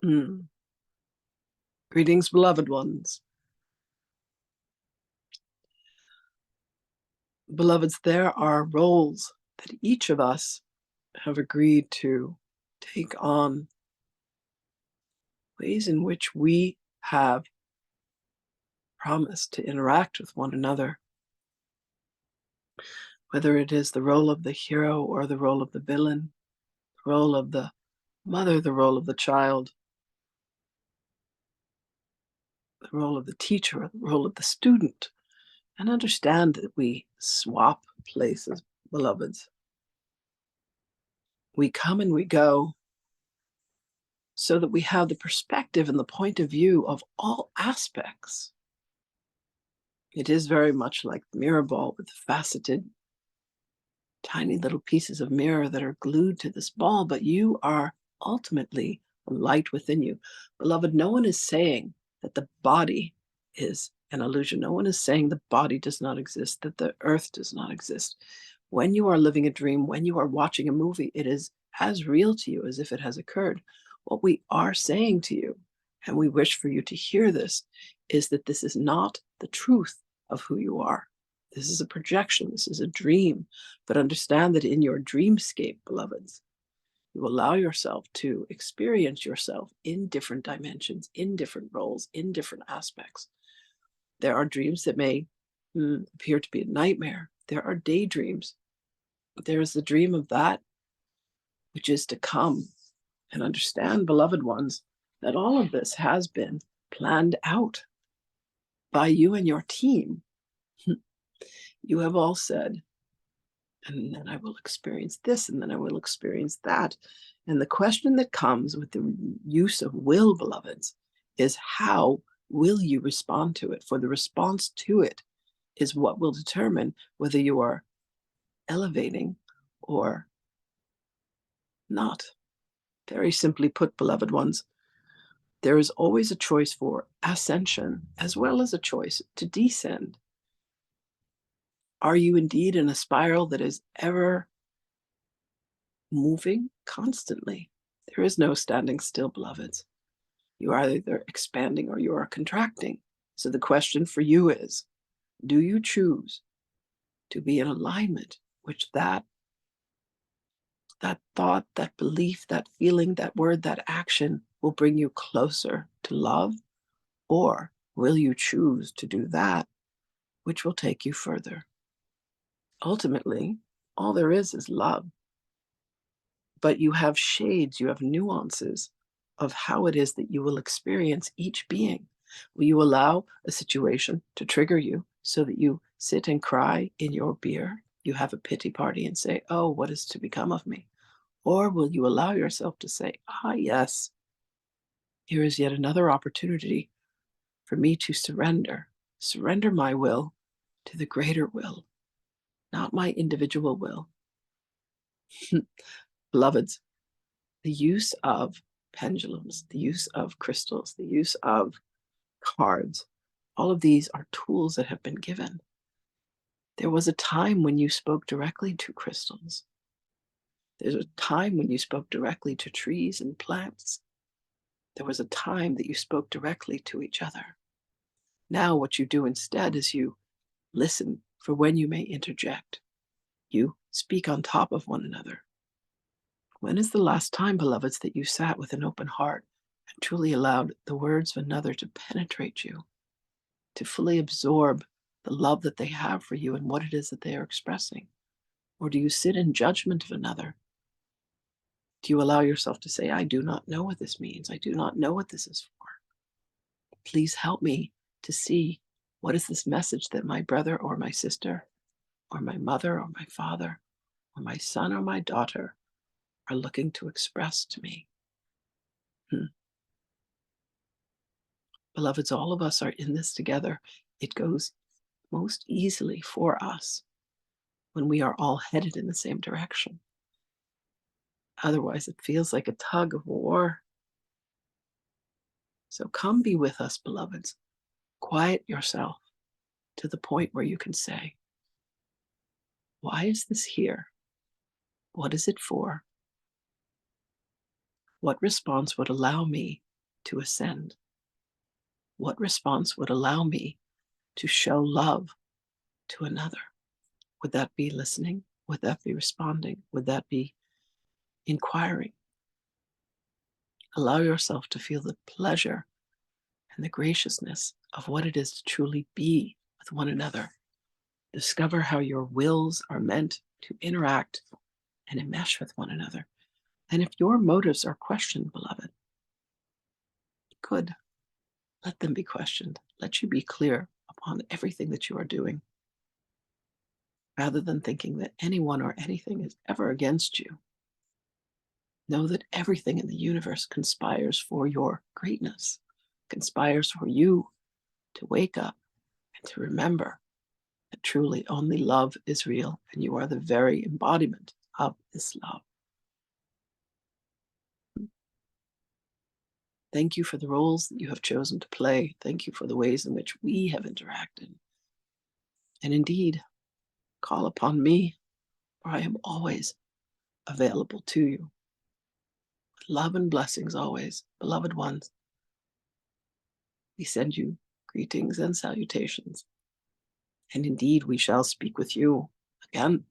Mm. Greetings, beloved ones. Beloveds, there are roles that each of us have agreed to take on, ways in which we have promised to interact with one another, whether it is the role of the hero or the role of the villain, the role of the mother, the role of the child, the role of the teacher, the role of the student, and understand that we swap places, beloveds. We come and we go so that we have the perspective and the point of view of all aspects. It is very much like the mirror ball with faceted, tiny little pieces of mirror that are glued to this ball, but you are ultimately the light within you. Beloved, no one is saying that the body is an illusion. No one is saying the body does not exist, that the earth does not exist. When you are living a dream, when you are watching a movie, it is as real to you as if it has occurred. What we are saying to you, and we wish for you to hear this, is that this is not the truth of who you are. This is a projection, this is a dream. But understand that in your dreamscape, beloveds, you allow yourself to experience yourself in different dimensions, in different roles, in different aspects. There are dreams that may appear to be a nightmare. There are daydreams. There is the dream of that which is to come. And understand, beloved ones, that all of this has been planned out by you and your team. You have all said, and then I will experience this, and then I will experience that. And the question that comes with the use of will, beloveds, is how will you respond to it? For the response to it is what will determine whether you are elevating or not. Very simply put, beloved ones, there is always a choice for ascension as well as a choice to descend. Are you indeed in a spiral that is ever moving constantly? There is no standing still, beloveds. You are either expanding or you are contracting. So the question for you is, do you choose to be in alignment with that thought, that belief, that feeling, that word, that action will bring you closer to love? Or will you choose to do that which will take you further? Ultimately, all there is love. But you have shades, you have nuances of how it is that you will experience each being. Will you allow a situation to trigger you so that you sit and cry in your beer? You have a pity party and say, oh, what is to become of me? Or will you allow yourself to say, ah, yes, here is yet another opportunity for me to surrender my will to the greater will, not my individual will. Beloveds, the use of pendulums, the use of crystals, the use of cards, all of these are tools that have been given. There was a time when you spoke directly to crystals. There's a time when you spoke directly to trees and plants. There was a time that you spoke directly to each other. Now what you do instead is you listen for when you may interject. You speak on top of one another. When is the last time, beloveds, that you sat with an open heart and truly allowed the words of another to penetrate you, to fully absorb the love that they have for you and what it is that they are expressing? Or do you sit in judgment of another? Do you allow yourself to say, I do not know what this means. I do not know what this is for. Please help me to see, what is this message that my brother or my sister or my mother or my father or my son or my daughter are looking to express to me? Hmm. Beloveds, all of us are in this together. It goes most easily for us when we are all headed in the same direction. Otherwise, it feels like a tug of war. So come be with us, beloveds. Quiet yourself to the point where you can say, why is this here? What is it for? What response would allow me to ascend? What response would allow me to show love to another? Would that be listening? Would that be responding? Would that be inquiring? Allow yourself to feel the pleasure and the graciousness of what it is to truly be with one another. Discover how your wills are meant to interact and enmesh with one another. And if your motives are questioned, beloved, good. Let them be questioned. Let you be clear upon everything that you are doing, rather than thinking that anyone or anything is ever against you. Know that everything in the universe conspires for your greatness, conspires for you to wake up and to remember that truly only love is real, and you are the very embodiment of this love. Thank you for the roles that you have chosen to play. Thank you for the ways in which we have interacted. And indeed, call upon me, for I am always available to you. With love and blessings always, beloved ones. We send you greetings and salutations. And indeed, we shall speak with you again